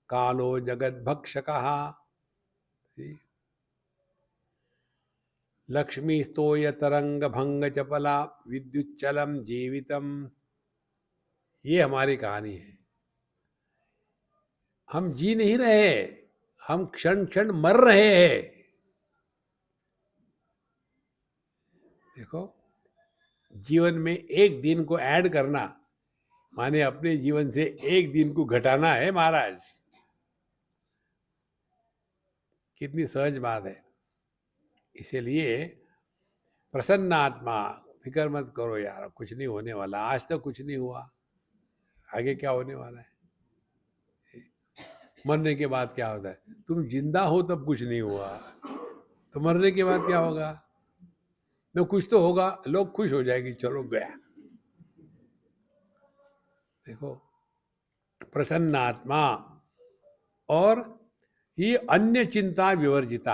कालो जगद्भक्षकः। लक्ष्मी स्तोय तरंग भंग चपला विद्युच्चलम जीवितम। ये हमारी कहानी है। हम जी नहीं रहे, हम क्षण क्षण मर रहे हैं। देखो, जीवन में एक दिन को ऐड करना माने अपने जीवन से एक दिन को घटाना है महाराज। कितनी सहज बात है। इसीलिए प्रसन्न आत्मा, फिक्र मत करो यार, कुछ नहीं होने वाला, आज तक कुछ नहीं हुआ, आगे क्या होने वाला है। मरने के बाद क्या होता है? तुम जिंदा हो तब कुछ नहीं हुआ, तो मरने के बाद क्या होगा? तो कुछ तो होगा, लोग खुश हो जाएंगे, चलो गया। देखो, प्रसन्न आत्मा और ये अन्य चिंता विवर्जिता।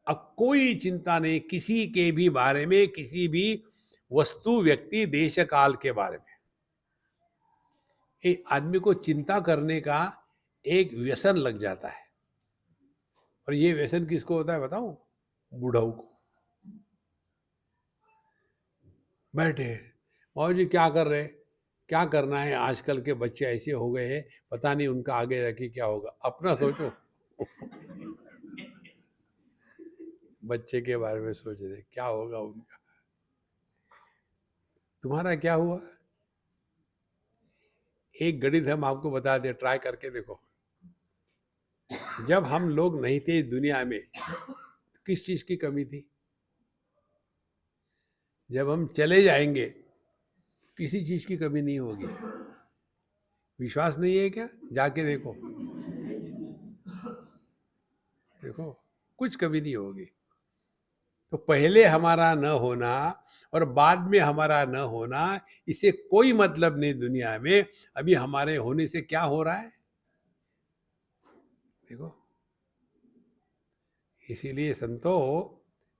अब कोई चिंता नहीं किसी के भी बारे में, किसी भी वस्तु, व्यक्ति, देश, काल के बारे में। एक आदमी को चिंता करने का एक व्यसन लग जाता है। और ये व्यसन किसको होता है बताऊं? बूढ़ाऊ को। बैठे, और जी क्या कर रहे, क्या करना है, आजकल के बच्चे ऐसे हो गए हैं, पता नहीं उनका आगे जाके क्या होगा, अपना सोचो। बच्चे के बारे में सोच रहे क्या होगा उनका, तुम्हारा क्या हुआ? एक गणित हम आपको बता दें, ट्राई करके देखो। जब हम लोग नहीं थे दुनिया में, किस चीज की कमी थी? जब हम चले जाएंगे, किसी चीज की कमी नहीं होगी। विश्वास नहीं है क्या? जाके देखो, देखो कुछ कमी नहीं होगी। तो पहले हमारा न होना और बाद में हमारा न होना, इससे कोई मतलब नहीं दुनिया में। अभी हमारे होने से क्या हो रहा है देखो। इसीलिए संतो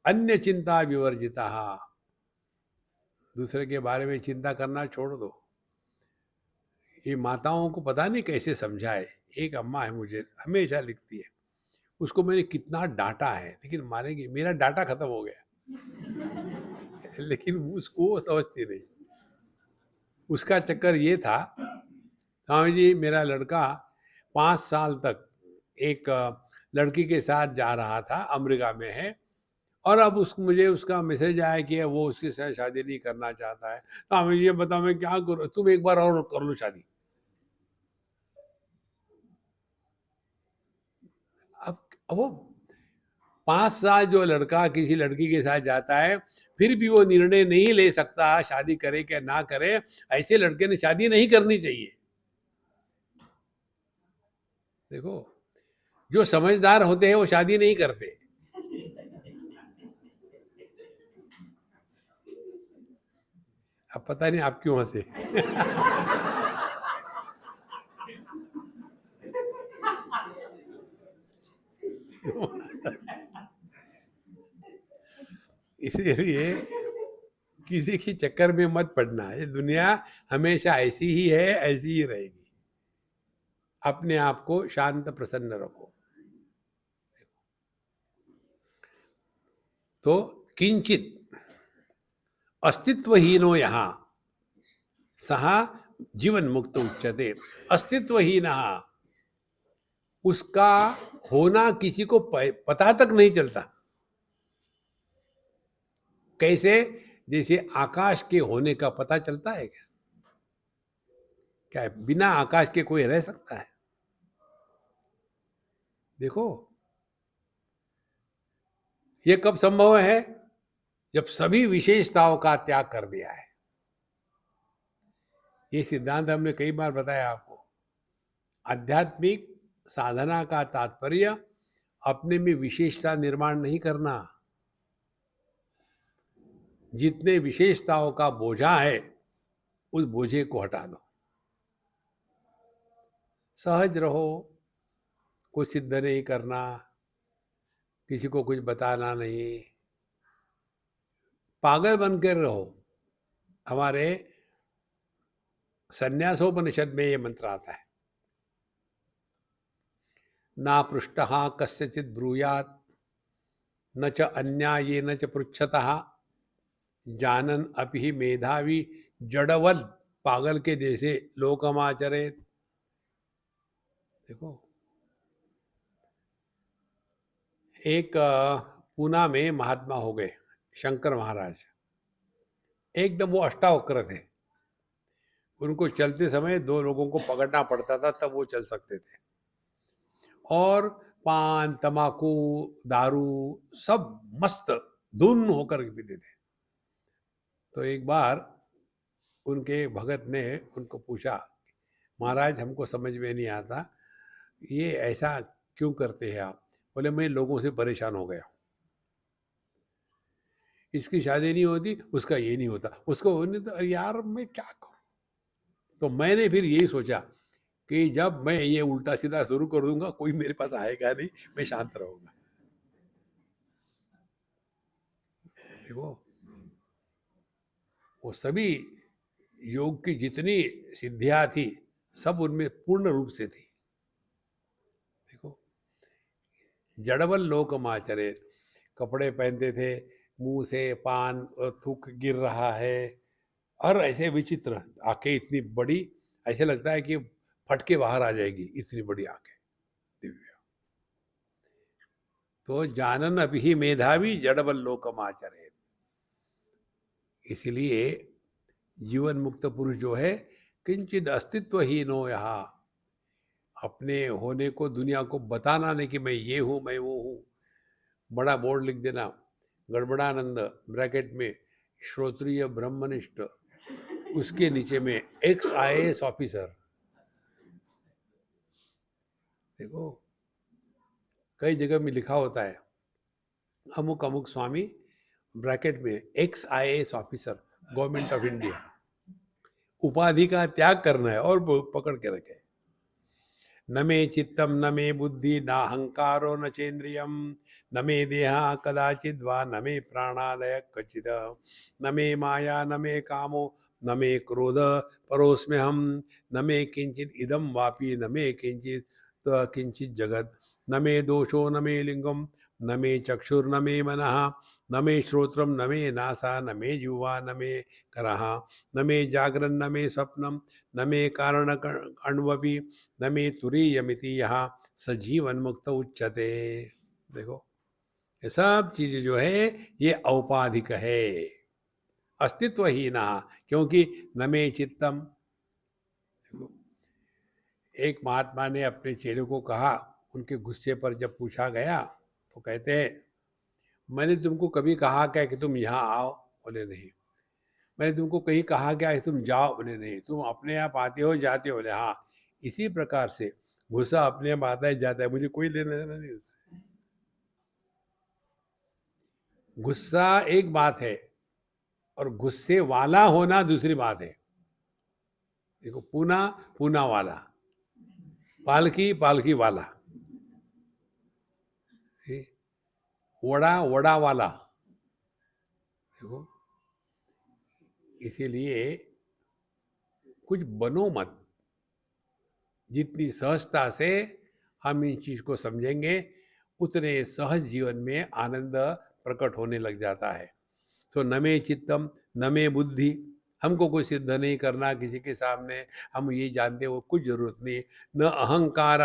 अन्य चिंता विवर्जिता, दूसरे के बारे में चिंता करना छोड़ दो। ये माताओं को पता नहीं कैसे समझाए। एक अम्मा है, मुझे हमेशा लिखती है, उसको मैंने कितना डांटा है, लेकिन मानेगी, मेरा डाटा खत्म हो गया। लेकिन उसको वो समझती नहीं। उसका चक्कर ये था, स्वामी जी मेरा लड़का 5 साल तक एक लड़की के साथ जा रहा था, अमेरिका में है, और अब मुझे उसका मैसेज आया कि वो उसके साथ शादी नहीं करना चाहता है। स्वामी जी बताओ मैं क्या करूँ? तुम एक बार और कर लो शादी। अब वो 5 साल जो लड़का किसी लड़की के साथ जाता है, फिर भी वो निर्णय नहीं ले सकता शादी करे क्या ना करे, ऐसे लड़के ने शादी नहीं करनी चाहिए। देखो, जो समझदार होते हैं वो शादी नहीं करते। अब पता नहीं आप क्यों हंसे। इसीलिए किसी के चक्कर में मत पड़ना। ये दुनिया हमेशा ऐसी ही है, ऐसी ही रहेगी। अपने आप को शांत प्रसन्न रखो। तो किंचित अस्तित्वहीनो यहां, सहा जीवन मुक्त उच्यते। अस्तित्वहीनः, उसका होना किसी को पता तक नहीं चलता। कैसे? जैसे आकाश के होने का पता चलता है क्या? क्या है? बिना आकाश के कोई रह सकता है? देखो, ये कब संभव है? जब सभी विशेषताओं का त्याग कर दिया है। ये सिद्धांत हमने कई बार बताया आपको। आध्यात्मिक साधना का तात्पर्य अपने में विशेषता निर्माण नहीं करना। जितने विशेषताओं का बोझा है, उस बोझे को हटा दो। सहज रहो, कुछ सिद्ध नहीं करना, किसी को कुछ बताना नहीं, पागल बनकर रहो। हमारे संन्यासोपनिषद में ये मंत्र आता है, ना पृष्ठः कस्यचित् ब्रूयात् न च अन्यायेन च पृच्छतः जानन अपि मेधावी जड़वल, पागल के जैसे लोकमाचरेत। देखो, एक पूना में महात्मा हो गए, शंकर महाराज। एकदम वो अष्टावक्र थे। उनको चलते समय दो लोगों को पकड़ना पड़ता था, तब वो चल सकते थे। और पान, तमाकू, दारू सब मस्त धुन होकर पीते थे। तो एक बार उनके भगत ने उनको पूछा, महाराज हमको समझ में नहीं आता, ये ऐसा क्यों करते हैं आप? बोले, मैं लोगों से परेशान हो गया हूँ। इसकी शादी नहीं होती, उसका ये नहीं होता, उसको वो नहीं, तो अरे यार मैं क्या करूँ? तो मैंने फिर यही सोचा कि जब मैं ये उल्टा सीधा शुरू कर दूंगा, कोई मेरे पास आएगा नहीं, मैं शांत रहूंगा। देखो, वो सभी योग की जितनी सिद्धियां थी, सब उनमें पूर्ण रूप से थी। देखो, जड़वल लोकमाचरे, कपड़े पहनते थे, मुंह से पान और थूक गिर रहा है, और ऐसे विचित्र आंखें इतनी बड़ी, ऐसे लगता है कि फट के बाहर आ जाएगी, इतनी बड़ी आंखें दिव्य। तो जानन अभी मेधावी जड़वल लोकमाचरे। इसलिए जीवन मुक्त पुरुष जो है, किंचित अस्तित्वहीनो, यहाँ अपने होने को दुनिया को बताना नहीं कि मैं ये हूँ, मैं वो हूँ। बड़ा बोर्ड लिख देना, गड़बड़ानंद ब्रैकेट में श्रोत्रिय ब्रह्मनिष्ठ, उसके नीचे में एक्स IAS ऑफिसर। देखो, कई जगह में लिखा होता है, अमुक अमुक स्वामी ब्रैकेट में x IAS officer, government of India. उपाधि का त्याग करना है और पकड़ के रखे। न मे चित्तम न मे बुद्धि न अहंकारो न चेन्द्रियम न मे देहा कदाचिद वा न मे प्राणादय क्वचिद न मे माया न मे कामो न मे क्रोध परोस्म्यहम न मे किंचित इदम वापि न मे किंचित किंचित जगत न मे दोषो न मे लिंगम न मे चक्षुर्न मे मनः न मे श्रोत्रम न मे नासा न मे जिह्वा न मे करः न मे जागरण न मे स्वप्नम न मे कारण अण्वपि न मे तुरीयमिति यहाँ सजीवन मुक्त उच्यते। देखो, ये सब चीजें जो है ये औपाधिक है, अस्तित्वहीना, क्योंकि न मे चित्तम। एक महात्मा ने अपने चेले को कहा, उनके गुस्से पर जब पूछा गया तो कहते हैं, मैंने तुमको कभी कहा क्या कि तुम यहाँ आओ? बोले नहीं। मैंने तुमको कहीं कहा क्या कि तुम जाओ? बोले नहीं। तुम अपने आप आते हो जाते हो? बोले हाँ। इसी प्रकार से गुस्सा अपने आप आता है जाता है, मुझे कोई लेना देना नहीं उससे। गुस्सा एक बात है और गुस्से वाला होना दूसरी बात है। देखो, पूना पूना वाला, पालकी पालकी वाला, वड़ा वड़ा वाला। देखो, इसीलिए कुछ बनो मत। जितनी सहजता से हम इन चीज को समझेंगे, उतने सहज जीवन में आनंद प्रकट होने लग जाता है। तो न मे चित्तम न मे बुद्धि, हमको कोई सिद्ध नहीं करना किसी के सामने, हम ये जानते वो कुछ जरूरत नहीं। न अहंकार,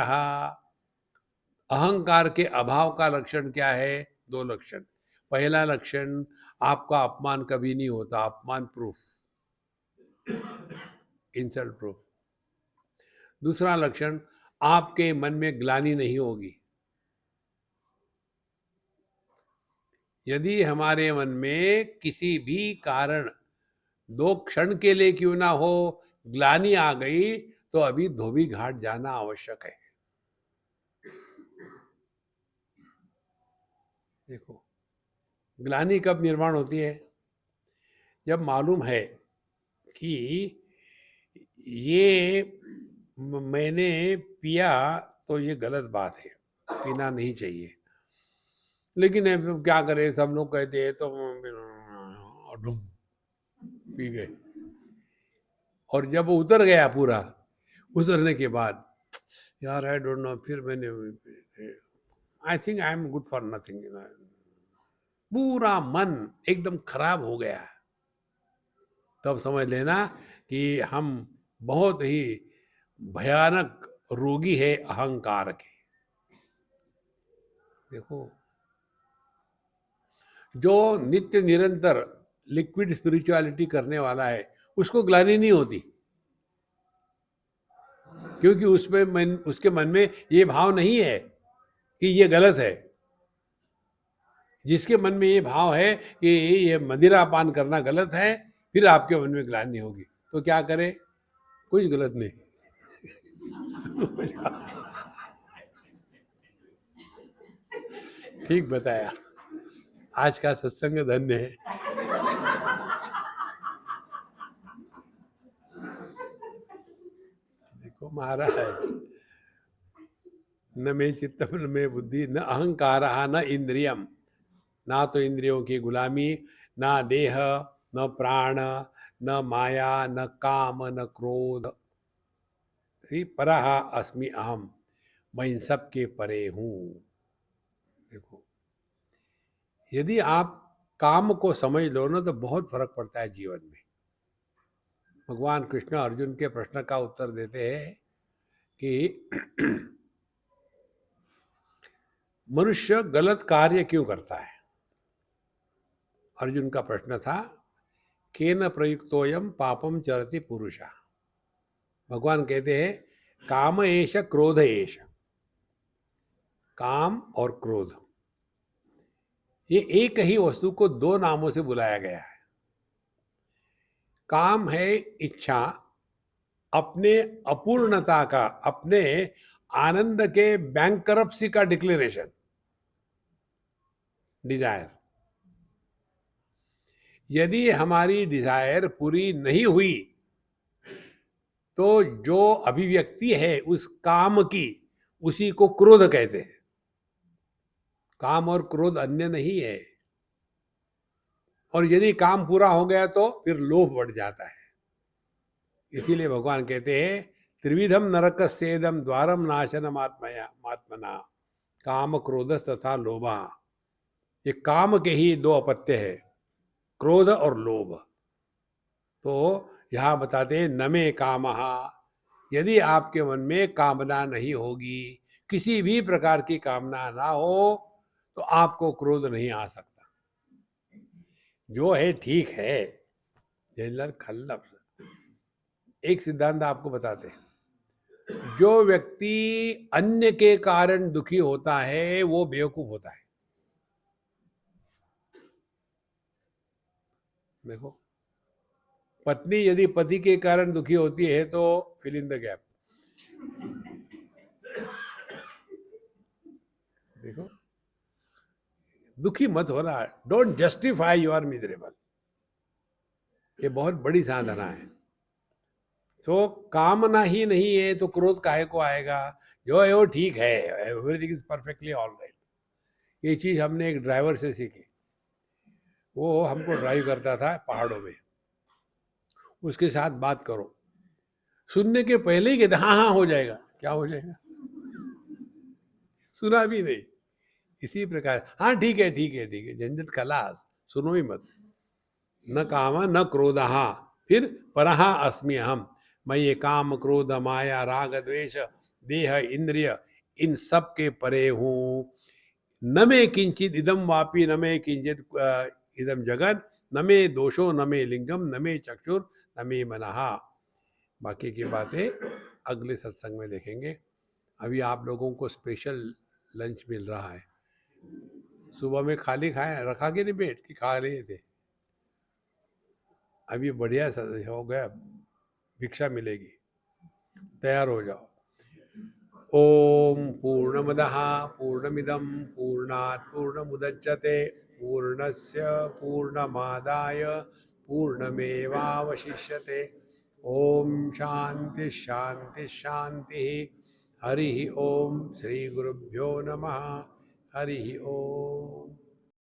अहंकार के अभाव का लक्षण क्या है? दो लक्षण। पहला लक्षण, आपका अपमान कभी नहीं होता, अपमान प्रूफ, इंसल्ट प्रूफ। दूसरा लक्षण, आपके मन में ग्लानि नहीं होगी। यदि हमारे मन में किसी भी कारण, दो क्षण के लिए क्यों ना हो, ग्लानि आ गई, तो अभी धोबी घाट जाना आवश्यक है। देखो, ग्लानि कब निर्माण होती है? जब मालूम है कि ये मैंने पिया तो ये गलत बात है, पीना नहीं चाहिए, लेकिन अब क्या करें, सब लोग कहते हैं तो डुम पी गए। और जब वो उतर गया पूरा, उतरने के बाद यार आई डोंट नो, फिर मैंने आई think I am good for nothing, पूरा मन एकदम खराब हो गया। तब समझ लेना कि हम बहुत ही भयानक रोगी है अहंकार के। देखो, जो नित्य निरंतर लिक्विड स्पिरिचुअलिटी करने वाला है, उसको ग्लानि नहीं होती, क्योंकि उसके मन में ये भाव नहीं है कि ये गलत है। जिसके मन में ये भाव है कि ये मदिरा पान करना गलत है, फिर आपके मन में ग्लानि होगी। तो क्या करे? कुछ गलत नहीं। ठीक बताया, आज का सत्संग धन्य है। देखो महाराज, न मे चित्तम न मे बुद्धि न अहंकार न इंद्रियम, ना तो इंद्रियों की गुलामी, ना देह, न प्राण, न माया, न काम, न क्रोध। परः अस्मि अहम, मैं इन सब के परे हूं। देखो, यदि आप काम को समझ लो ना, तो बहुत फर्क पड़ता है जीवन में। भगवान कृष्ण अर्जुन के प्रश्न का उत्तर देते हैं कि मनुष्य गलत कार्य क्यों करता है? अर्जुन का प्रश्न था, केन प्रयुक्तोयम पापम चरति पुरुषा। भगवान कहते हैं, काम एष क्रोध एष, काम और क्रोध, ये एक ही वस्तु को दो नामों से बुलाया गया है। काम है इच्छा, अपने अपूर्णता का, अपने आनंद के बैंकरप्सी का डिक्लेरेशन, डिजायर। यदि हमारी डिजायर पूरी नहीं हुई, तो जो अभिव्यक्ति है उस काम की, उसी को क्रोध कहते हैं। काम और क्रोध अन्य नहीं है। और यदि काम पूरा हो गया तो फिर लोभ बढ़ जाता है। इसीलिए भगवान कहते हैं, त्रिविधम नरकस्येदम द्वारम नाशनम आत्मना, काम क्रोध तथा लोभा। ये काम के ही दो अपत्य है, क्रोध और लोभ। तो यहां बताते हैं, न मे कामः, यदि आपके मन में कामना नहीं होगी, किसी भी प्रकार की कामना ना हो, तो आपको क्रोध नहीं आ सकता। जो है ठीक है, जेलर खल्लफ। एक सिद्धांत आपको बताते हैं, जो व्यक्ति अन्य के कारण दुखी होता है वो बेवकूफ होता है। देखो, पत्नी यदि पति के कारण दुखी होती है तो फिल इन द गैप। देखो, दुखी मत होना, don't justify you are miserable. ये बहुत बड़ी साधना है। तो कामना ही नहीं है तो क्रोध काहे को आएगा? जो है वो ठीक है, everything is perfectly all right. ये चीज हमने एक ड्राइवर से सीखी। वो हमको ड्राइव करता था पहाड़ों में। उसके साथ बात करो, सुनने के पहले ही कहते हाँ हाँ हो जाएगा। क्या हो जाएगा? सुना भी नहीं। इसी प्रकार, हाँ ठीक है ठीक है ठीक है, झंझट खलास, सुनो ही मत। न काम न क्रोध, फिर परहा अस्मि अहम, मैं ये काम क्रोध माया राग द्वेष देह इंद्रिय इन सब के परे हूँ। न मे किंचित इदम वापि न मे किंचित इदम जगत न मे दोषो न मे लिंगम न मे चक्षुर न मे मनहा। बाकी की बातें अगले सत्संग में देखेंगे। अभी आप लोगों को स्पेशल लंच मिल रहा है। सुबह में खाली खाए रखा के नहीं पेट कि खा लिए थे? अभी बढ़िया हो गया, भिक्षा मिलेगी, तैयार हो जाओ। ओम पूर्णमदः पूर्णमिदं पूर्णात् पूर्णमुदच्यते पूर्णस्य पूर्णमादाय पूर्णमेवावशिष्यते। ओम शांति शांति शांति। हरि ओम। श्री गुरुभ्यो नमः। हरि ओम।